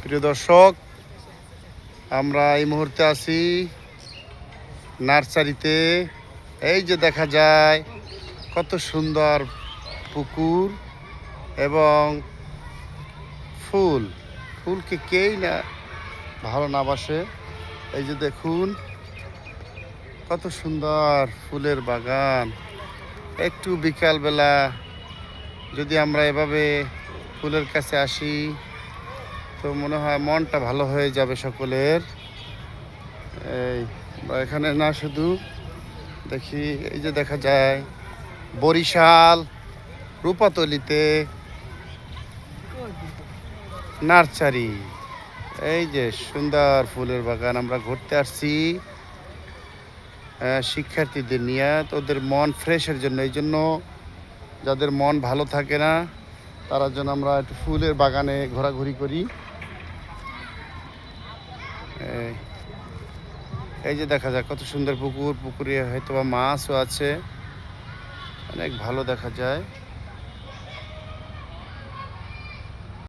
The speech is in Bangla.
প্রিয় দর্শক, আমরা এই মুহূর্তে আছি নার্সারিতে। এই যে দেখা যায় কত সুন্দর পুকুর এবং ফুল। ফুলকে কেই না ভালো না বাসে। এই যে দেখুন কত সুন্দর ফুলের বাগান। একটু বিকালবেলা যদি আমরা এভাবে ফুলের কাছে আসি তো মনে হয় মনটা ভালো হয়ে যাবে সকলের। এই এখানে না শুধু দেখি, এই যে দেখা যায় বরিশাল রূপাতলিতে নার্সারি। এই যে সুন্দর ফুলের বাগান, আমরা ঘুরতে আসছি শিক্ষার্থীদের নিয়ে। তো ওদের মন ফ্রেশের জন্য, এই জন্য যাদের মন ভালো থাকে না তারা জন্য আমরা একটু ফুলের বাগানে ঘোরাঘুরি করি। এই যে দেখা যায় কত সুন্দর পুকুর, পুকুরে হয়তো বা মাছও আছে, অনেক ভালো দেখা যায়।